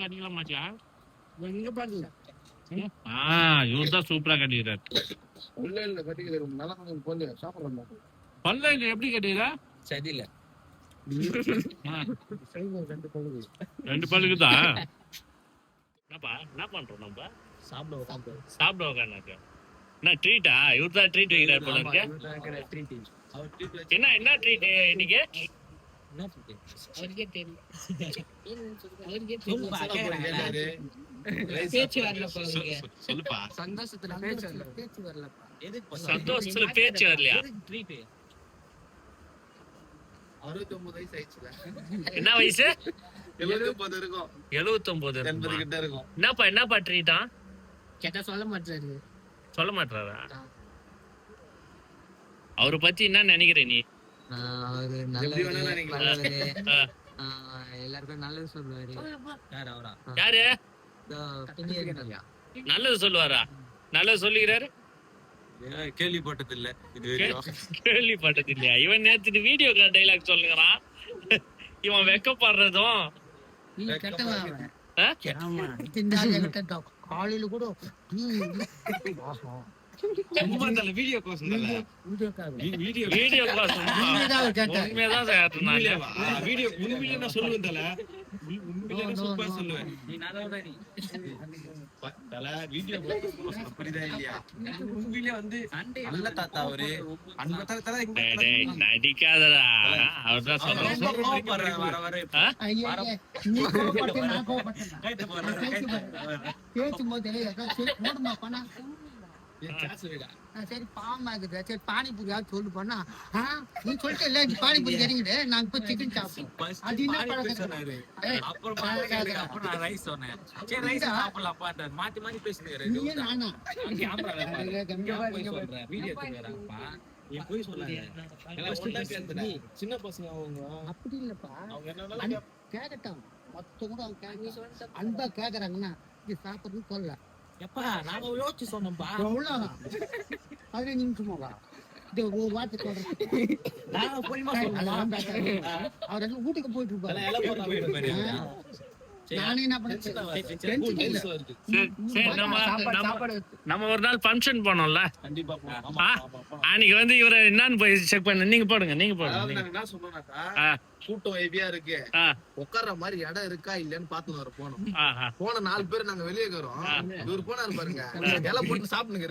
அடிக்கலாம் மாட்டியா? எங்க பாருங்க. இவர்தான் சூப்பரா கட்டிக்கிறார். உள்ள இல்ல கட்டிக்கிறாரு. நல்லா கொஞ்சம் சாப்பிடலாம். பல்ல எப்படி கட்டிக்கிறா? சரியில்ல. ரெண்டு பல்லுக்குதான். என்னப்பா என்ன பண்றோம் நம்ம? சாப்பிட உட்காந்து. என்ன ட்ரீட்டா? இவர்தான் ட்ரீட் வைக்கிறார் போல இருக்கு. என்ன ட்ரீட் இன்னைக்கு? சொல்லுப்பா. சந்தோஷத்துல பேச்சு வரலப்பா. சந்தோஷத்துல பேச்சு வரலையா? 69 வயசு ஆயிடுச்சுல. என்ன வயசு? 79 இருக்கும். 79 80 கிட்ட இருக்கும். என்னப்பா ட்ரீட்டா? கேட்டா சொல்ல மாட்டாரா? அவரை பத்தி என்ன நினைக்கிற நீ? எல்லாருக்கும் நல்லது சொல்லுவாரு. யாரு நல்லது சொல்லுவாரா? நல்லது சொல்லுகிறாரு. கேள்விப்பட்டது இல்ல. கேள்விப்பட்டது இல்லையா? இவன் நேத்து வீடியோ டைலாக் சொல்லுங்கிறான். இவன் வெக்கப்படுறதும் காலையில கூட வீடியோ உண்மைதான் சொல்லுவேன். நடிக்காதடா. அவர்தான் சரி பாவமா இருக்குது. சரி பானிபூரியாவது சொல்லு பண்ணா நீ சொல்லிட்டு இல்ல பானிபூரி இறங்கிடு நாங்க போய் சிக்கன் சாப்பிடுவோம். அது என்ன அப்புறம் ரைஸ் சொன்னேன். சரி ரைஸ் சாப்பிடலாம்ப்பா. மாத்தி மாத்தி பேசுறேன். நானா நீ போய் சொல்லாத. சின்ன பசங்க அவங்க அப்படி இல்லப்பா. கேட்கட்டும் மொத்தம் கூட அவங்க அன்பா கேக்குறாங்கன்னா இது சாப்பிடுறது சொல்ல. எப்பா நாங்க யோசிச்சு சொன்னோம்பா. அது நீங்க சும்மாவா ஒரு வார்த்தை சொல்றேன். அவர் வீட்டுக்கு போயிட்டு இருப்பாரு. நானே என்ன நம்ம ஒரு நாள் ஃபங்க்ஷன் போனோம்ல. அன்னைக்கு வந்து இவரை என்னன்னு போய் செக் பண்ண. நீங்க போடுங்க. என்ன சொன்னோம்னாக்கா கூட்டம் ஹெவியா இருக்கு. உட்கார்ற மாதிரி இடம் இருக்கா இல்லன்னு பாத்து வர போனோம். போன 4 பேர் நாங்க வெளியே இருக்கிறோம். இவர் போனாரு பாருங்க. இலை போட்டு சாப்பிடுங்க.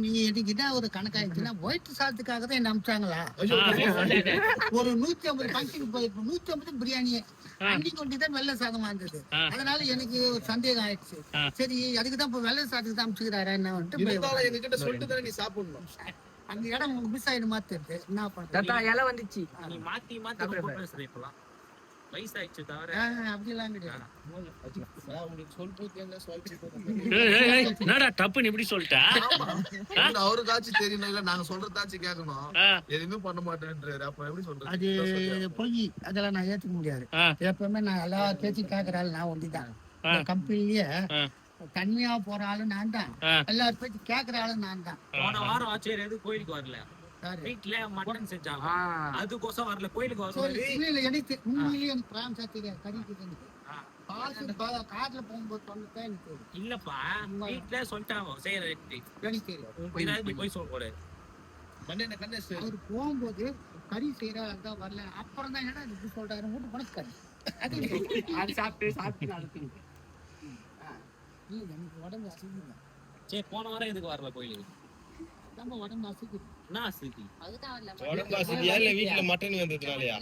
நீ எதுக்கிட்ட ஒரு கணக்காயிடுச்சுன்னா ஒயிட் சாதத்துக்காக தான் என்ன அமிச்சாங்களா? ஒரு 150 ஃபங்க்ஷனுக்கு போயிருப்போம். 150 பிரியாணியே அன்னைக்கு கொண்டுதான் வெள்ளை சாதமா இருந்தது. அதனால எனக்கு ஒரு சந்தேகம் ஆயிடுச்சு. சரி அதுக்குதான் இப்ப வெள்ளை சாதத்துக்கு தான் அமிச்சுக்கிறாரா என்ன எங்ககிட்ட சொல்லிட்டு நீ சாப்பிடணும். அந்த இடம் உங்களுக்கு மிஸ் ஆயிடு மாத்திருது. என்ன பண்ற இலை வந்துச்சு. நீ மாத்தி மாத்தி இப்பலாம் வயசாயிடுச்சு தவிர அப்படிலாம் கிடையாது. என்னடா டப்புன்னு இப்படி சொல்லிட்டா? அவருக்காச்சும் தெரியணும் இல்ல நாங்க சொல்றதாச்சும் கேட்கணும். எதுவுமே பண்ண மாட்டேன்றாரு. அப்ப எப்படி சொல்றது? அது போய் அதெல்லாம் நான் ஏத்துக்க முடியாது. எப்பவுமே நான் எல்லா பேச்சும் கேட்கறாள் நான் ஒண்டிதான். கம்பெனிலேயே தனியா போற ஆளு நான் தான். எல்லாரும் பேச்சு கேட்கற ஆளு நான் தான். போன வாரம் ஆச்சரியம் எது கோயிலுக்கு வரல. வீட்டுல மட்டன் செஞ்சாங்க. அதுக்கோசம் வரல. கோயிலுக்கு வரல. எனக்கு உண்மையிலேயே எனக்கு பிராம் சாத்திரியா கறிக்கு காட்டுல போகும்போது சொன்னதான் எனக்கு இல்லப்பா. வீட்டுல சொல்லிட்டாங்க செய்யற எனக்கு தெரியும். போய் சொல்ல கூடாது. அவரு போகும்போது கறி செய்யறா வரல. அப்புறம் தான் என்ன இப்படி சொல்றாரு. வீட்டு போன கறி சாப்பிட்டு எனக்கு உடம்பு அசைக்குங்க. சரி போன வாரம் எதுக்கு வரல கோயிலுக்கு? நம்ம உடம்பு அசைக்குது. என்ன அசைக்குது? உடம்பு அசைக்குதா இல்ல வீட்டுல மட்டன் வந்ததுனாலயா?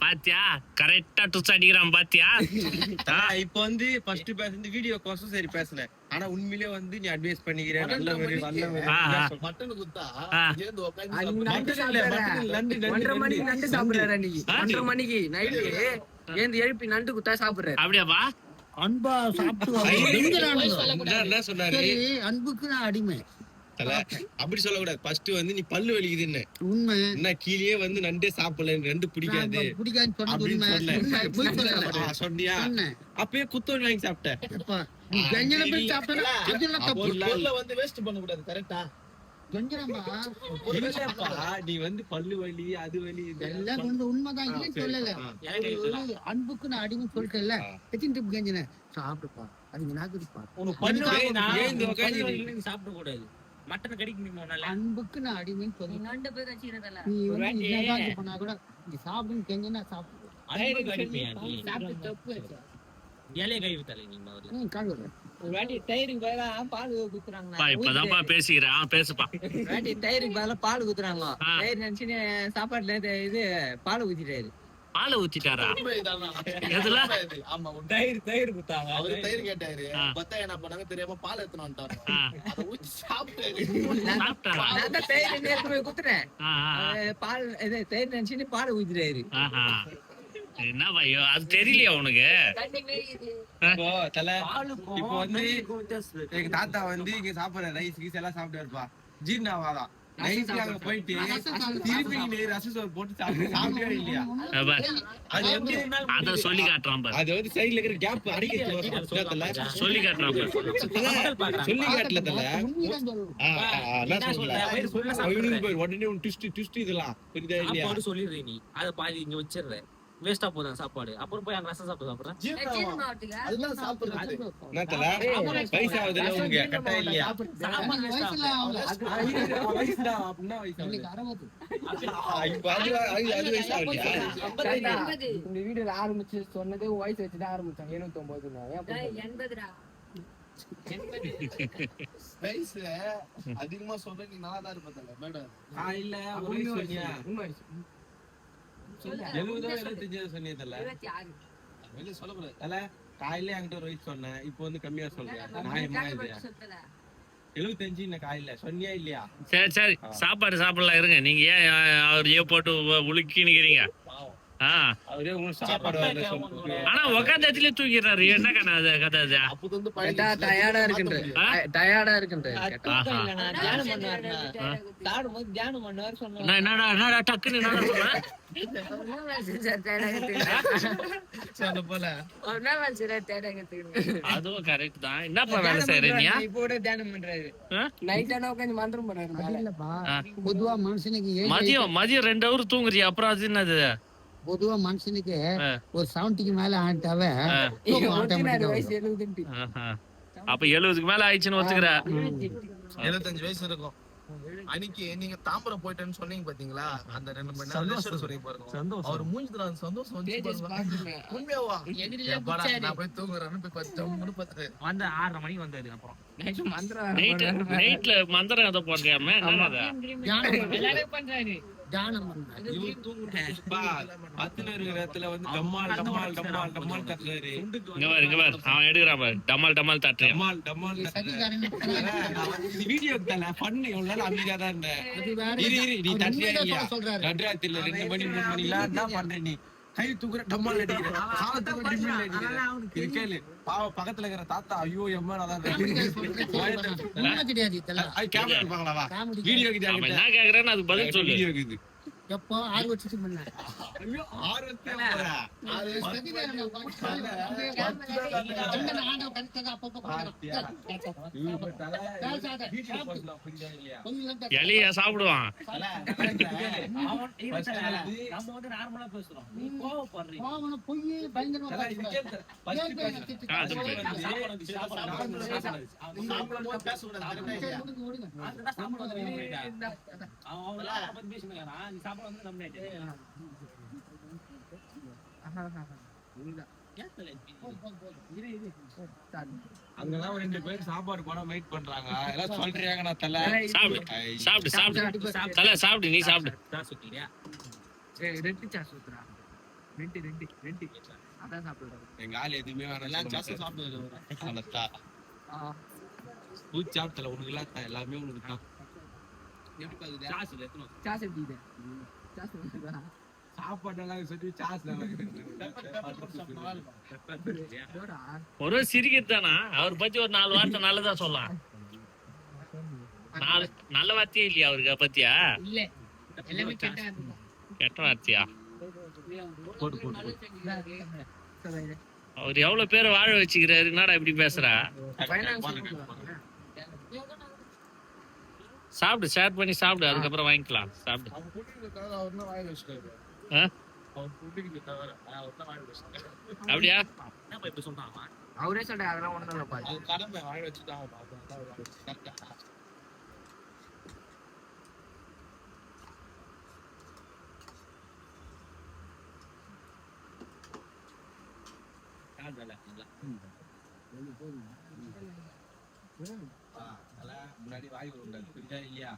பாத்தியா கரெக்டா டுஸ் அடிக்கிறான் பாத்தியா? இப்ப வந்து ஃபர்ஸ்ட் பேசுறது வீடியோ கோசம் சரி பேசல. ஆனா உண்மையிலேயே வந்து நீ அட்வைஸ் பண்ணிக்கிற. நல்ல மட்டன் குத்தா சேர்ந்து உட்கார்ந்து 1:30 மணிக்கு நண்டு சாப்பிடுறாரு. அன்னைக்கு 1:30 மணிக்கு நைட்டு ஏந்து எழுப்பி நண்டு குத்தா சாப்பிடுறாரு. அப்படியாப்பா? அன்பா சாப்பிட்டு என்ன சொன்னாரு? அன்புக்கு நான் அடிமை. அப்படி சொல்லக்கூடாது. ஃபர்ஸ்ட் வந்து நீ பல்லு வலிக்குதுன்னு உண்மை. என்ன கீழே வந்து நண்டே சாப்பிடல. நண்டு பிடிக்காது சொன்னியா? அப்பயே குத்தோடு வாங்கி சாப்பிட்டேன். வந்து வேஸ்ட் பண்ண கூடாது. கரெக்டா கெஞ்சுறேன்பா. இல்லப்பா, நீ வந்து பல்லு வலி அது வலி எல்லாம் உண்மைதான், இல்லைன்னு சொல்லல. ஒரு அன்புக்கு நான் அடிமை சொல்லிட்டேன்ல, எத்தனை ட்ரிப் கெஞ்சினேன். சாப்பிடுப்பா, அதுக்கு நாக்குதுப்பா. மட்டன் கடிக்கணுமா? அன்புக்கு நான் அடிமைன்னு சொல்லிட்டேன். நீ வந்து என்னதான் இது பண்ணா கூட நீ சாப்பிடுன்னு கெஞ்சினா சாப்பிடு. சாப்பிட்டு தப்பு ஆச்சு. கழுவுறேன். ஒரு வாட்டி டயருக்கு பதிலா பால் குத்துறாங்க. இப்பதான்ப்பா பேசிக்கிறேன், பேசுப்பா. வாட்டி டயருக்கு பதிலா பால் குத்துறாங்க. டயர் நினைச்சுன்னு சாப்பாட்டுல இது பால் ஊத்திட்டாரு. பாலை ஊத்திட்டாரா? எதுல? ஆமா, தயிர் குத்தாங்க. அவரு தயிர் கேட்டாரு. பத்தா என்ன பண்ணாங்க தெரியாம பால் எடுத்துன்னு வந்துட்டாரு. அதை ஊத்தி சாப்பிட்டாரு. சாப்பிட்டாரா? நான் தான் டயர் எடுத்து போய் குத்துறேன். பால் இது தயிர் நினைச்சுன்னு பால் ஊத்திட்டாரு. என்ன பையோ, அது தெரியலையா உனக்கு? இப்போ வந்து எங்க தாத்தா வந்து இங்க சாப்பிடுற ரைஸ் கீஸ் எல்லாம் சாப்பிட்டு இருப்பா. ஜீர்ணாவாதான் நைட்ல அங்க போயிட்டு திருப்பி ரசம் சோறு போட்டு சாப்பிடவே இல்லையா? அது வந்து அத சொல்லி காட்டுறான் பாரு. அது வந்து சைடுல இருக்கிற கேப் அடிக்கிறது சொல்லி காட்டுறான் பாரு. சொல்லி காட்டல தல. உடனே ட்விஸ்ட் இதெல்லாம் புரியுதா இல்லையா? சொல்லிடுறேன் நீ அதை பாதி இங்க வச்சிடுற. வேஸ்டா போதான் சாப்பாடு. அப்புறம் போய் அங்க ரசம் சாப்பிடுறேன். அதெல்லாம் சாப்பிடுறது என்ன தல வயசு ஆகுதுல உங்க கட்டா இல்லையா? வயசுடா அப்படின்னா வயசு இப்ப அது வயசு ஆகலையா? இந்த வீடியோல ஆரம்பிச்சு சொன்னது வயசு வச்சுதான் ஆரம்பிச்சாங்க. 79 வயசு அதிகமா சொல்ற நீ நல்லா தான் இருப்ப மேடம். இல்ல ஒரு வயசு சொன்னியா? 70 சொன்னியதல்ல. வெளிய சொல்லக்கூடாது. தல காயில என்கிட்ட ஒரு வயசு சொன்னேன். இப்போ வந்து கம்மியா சொல்றேன். நியாயமா இல்லையா? 75 காயில சொன்னியா இல்லையா? சரி சாப்பாடு சாப்பிடலாம் இருங்க. நீங்க ஏன் அவரையே போட்டு உலுக்கி நிக்கிறீங்க? அவரே உங்களுக்கு சாப்பாடு ஆனா உக்காந்த இடத்துல தூக்கிடுறாரு. என்ன கதை கதை அது? அப்போ வந்து டயர்டா இருக்குன்ற என்னடா டக்குன்னு என்ன சொல்றேன்? அதுவும் கரெக்ட் தான். என்னப்பா வேலை செய்யறீங்க? இப்போட தியானம் பண்றாரு. நைட் ஆனா உட்காந்து மந்திரம் பண்றாரு. பொதுவா மனுஷனுக்கு மதியம் 2 hour தூங்குறியா? அப்புறம் அது என்னது? பொதுவா மனுஷனுக்கு ஒரு 70க்கு மேல ஆட்டாவே வயசு 70. அப்ப 70க்கு மேல ஆயிடுச்சுன்னு ஒத்துக்கிற? 75 வயசு இருக்கும். அன்னைக்கு நீங்க தாம்பரம் போயிட்டேன்னு சொன்னீங்க பாத்தீங்களா? அந்த 2 மணி நேரம் சொல்லி பாருங்க. அவர் மூஞ்சில சந்தோஷம் உண்மையாவா? நான் போய் தூங்குறேன்னு போய் 10 பார்த்துட்டு வந்து 6:30 மணிக்கு வந்தாரு. அப்புறம் நைட்ல மந்திரம் எதை போடுறியாமே? எல்லாரும் பண்றாரு. அவன் எடுக்கிறான் பாரு. டமால் டமால் தட்டுறேன். நடுராத்திரில 2 மணி 3 மணிலாம் என்ன பண்ற நீ? கை தூக்குற டம்மால் அடிக்கிற, கால தூக்குற டிம்மில் அடிக்கிற. கேளு பாவ பக்கத்துல இருக்கிற தாத்தா ஐயோ எம்மா நான் கேமரா இருப்பாங்களா? வீடியோ என்ன கேக்குறேன்னு அதுக்கு பதில் சொல்லு. வீடியோ இருக்குது. எப்போ 6 வருஷத்துக்கு முன்ன. ஐயோ 6 வருஷம் எலியா சாப்பிடுவான். நம்ம வந்து நார்மலா பேசுறோம். நீ கோவப்படுறீங்க. அங்கெல்லாம் 2 பேர் சாப்பாடு போனா வெயிட் பண்றாங்க. எல்லாம் சொல்றியாங்க நான் தல சாப்பிடு நீ சாப்பிடு. ரெண்டு சாஸ் ஊத்துறா. ரெண்டு அதான் சாப்பிடுறாரு. எங்க ஆள் எதுவுமே வேணாம். சாப்பிடுவாங்க. பூச்சி சாப்பிட்டல உனக்கு எல்லாம் எல்லாமே உனக்கு தான். சாப்பாடெல்லாம் சொல்லி ஒரு சிரிக்கத்தானா? அவர் பத்தி ஒரு 4 வார்த்தை நல்லதா சொல்லலாம். நல்ல வார்த்தையே இல்லையா அவருக்கு பத்தியா? கெட்ட வார்த்தையா? அவர் எவ்வளவு பேரை வாழ வச்சுக்கிறாரு. என்னடா இப்படி பேசுறா? சாப்பிடு, ஷேர் பண்ணி சாப்பிடு, அதுக்கப்புறம் வாங்கிக்கலாம். சாப்பிடு. அவர் குடிக்கிறது தவிர அவர் தான் வாங்கி வச்சுட்டாரு. ஆ? அவர் குடிக்கிறது தவிர அவர் தான் வாங்கி வச்சுட்டாரு. அப்படியா? என்ன இப்ப சொன்னாங்க அவரே சொல்ற அதெல்லாம் ஒண்ணும் இல்லப்பா. அது கடமை வாங்கி வச்சுட்டாங்க. கரெக்டா முன்னாடி வாய் விடுறாரு புரியுதா இல்லையா?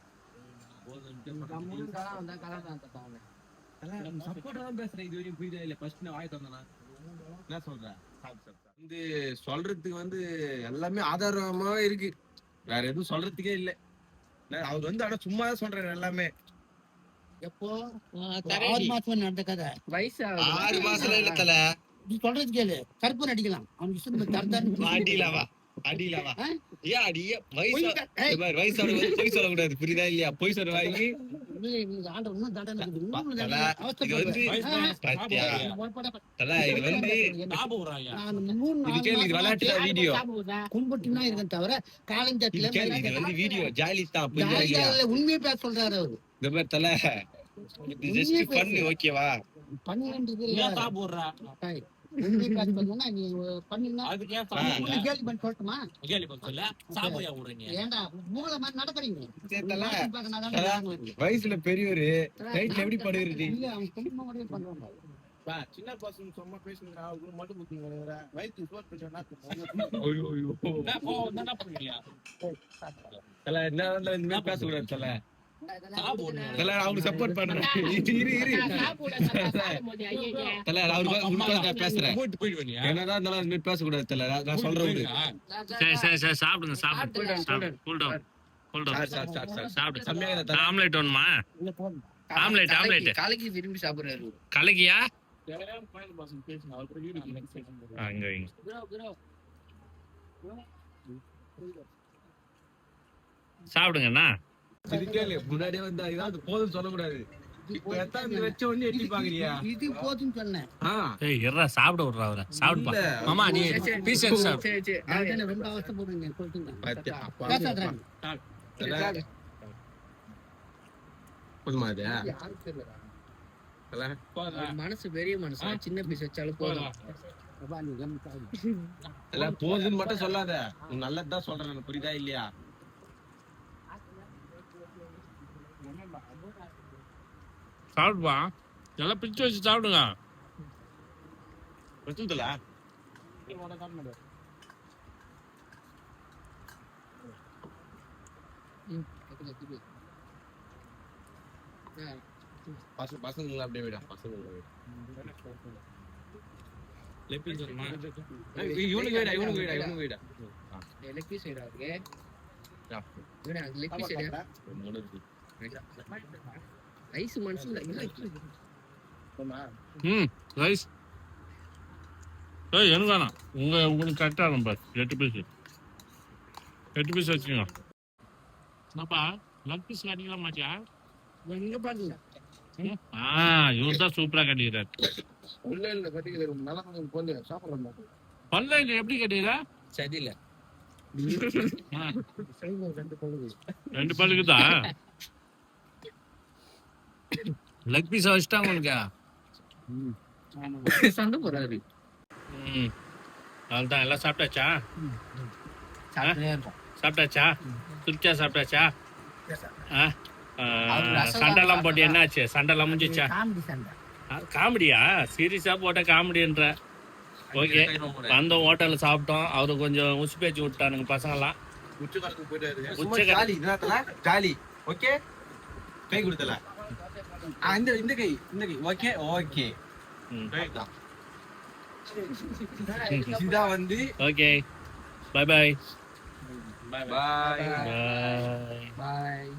சப்போர்ட்டா தான் பேசுறேன் இது வரையும் புரியுதா இல்ல? ஃபர்ஸ்ட் நான் வாய் தந்தனா என்ன சொல்றேன்? வந்து சொல்றதுக்கு வந்து எல்லாமே ஆதாரமா இருக்கு, வேற எதுவும் சொல்றதுக்கே இல்ல. அவர் வந்து ஆனா சும்மா தான் சொல்றாரு எல்லாமே. எப்போ 6 மாசம் நடந்த கதை. வயசு 6 மாசம் இல்ல தல, நீ சொல்றது கேளு. கருப்பு நடிக்கலாம் அவன் இஷ்டம் தரதான் அடியிலவா அடியிலவா ஏன் அடிய வயசு வயசோட வந்து பொய் சொல்லக்கூடாது புரியுதா இல்லையா? பொய் சொல்ற வாங்கி ஆண்டவர் இன்னும் தண்டனை இது வந்து பாத்தியா தல, இது வந்து இது கேளு, இது விளையாட்டு வீடியோ கும்பிட்டுனா இருக்கேன் தவிர காலஞ்சட்டில இது வந்து வீடியோ ஜாலி தான் புரியுதா இல்லையா? உண்மையை பேச சொல்றாரு அவரு. இந்த மாதிரி தல இது ஜஸ்ட் பண்ணு ஓகேவா? 12 உண்மையை பேச சொல்லணும்னா நீ பண்ணீங்கன்னா கேள்வி பண்ணி சொல்லட்டுமா? ஏன்டா மூளை மாதிரி நடக்கிறீங்க. வயசுல பெரியவரு ரைட்ல எப்படி படுகிறது? இல்ல அவன் குடும்பம் கூட பண்ணுவாங்க. சின்ன பசங்க சும்மா பேசுங்க, அவங்க மட்டும் குத்திங்க வயிற்று சோறு பிரச்சனை. தல என்ன பேசக்கூடாது தல, தல அவனுக்கு சப்போர்ட் பண்றேன். தல அவருக்கு பேசுறேன், என்னதான் இருந்தாலும் அது மாதிரி பேசக்கூடாது தல, நான் சொல்றேன். சரி சாப்பிடுங்க, சாப்பிடு. Cool down. சாப்பிடு. ஆம்லெட் வேணுமா? ஆம்லெட் காலைக்கு விரும்பி சாப்பிடுறாரு. கலக்கியா? பசங்க பேசுங்க, அவர் கூட வீடு அங்க வைங்க. சாப்பிடுங்கண்ணா. முன்னாடியே வந்து அது போதும் சொல்லக்கூடாது. இப்ப எத்தாந்து வச்ச உடனே எட்டி பாக்குறியா? இது போதுன்னு சொன்னேன். ஏய் இருடா, சாப்பிட விடுறா அவரை. சாப்பிடுப்பா மாமா, நீ பீஸ் எடுத்து சாப்பிடு. சரி சரி நான் ரொம்ப அவஸ்தைப்படுறீங்க சொல்லிட்டுங்க. பேசாதீங்க. போதுமா அது? யாரும் தெரியல. மனசு பெரிய மனசு, சின்ன பீஸ் வச்சாலும் போதும். எல்லாம் போதுன்னு மட்டும் சொல்லாத, நல்லதுதான் சொல்றேன், புரியுதா இல்லையா? சாப்பிடுப்பா, எல்லாம் பிச்சு வச்சு சாப்பிடுங்க. வச்சுல பசங்க அப்படியே விடா, பசங்க இவனுக்கு விடா. லெக் பீஸ் சைடா இருக்கு. இவனே அந்த லெக் பீஸ் சைடா. ஐஸ் மனசுல ரைஸ். ஏய் எனக்கு வேணாம், உங்களுக்கு கரெக்டா நம்பர் 8 பீஸ் வச்சுக்கோங்க. என்னப்பா லெக் பீஸ் கட்டிக்கலாம் மாட்டியா? எங்க பாருங்க. இவர் தான் சூப்பரா கட்டிக்கிறார். இல்ல கட்டிக்கிறேன், நல்லா பொண்ணு சாப்பிடலாம். பல்ல எப்படி கட்டிக்கிற? சரியில்ல, 2 பல்லுக்குதா? லெக் பீஸ் வச்சுட்டாங்க உங்களுக்கு. சண்டை போறாரு. அதுதான் எல்லாம் சாப்பிட்டாச்சா? சாப்பிட்டாச்சா? சுரிச்சா சாப்பிட்டாச்சா? சண்டைலாம் போட்டு என்னாச்சு? சண்டைலாம் முடிஞ்சிச்சா? காமெடியா? சீரியஸா போட்ட காமெடின்ற. ஓகே, அந்த ஹோட்டல்ல சாப்பிட்டோம். அவரு கொஞ்சம் உச்சி பேச்சு விட்டானுங்க பசங்கெல்லாம். உச்சகாலத்துக்கு போயிட்டாரு. Jolly jolly. ஓகே, கை கொடுத்தல. இந்த கை ஓகே ஓகே. இதான் வந்து okay. Bye bye. Bye bye. பாய்.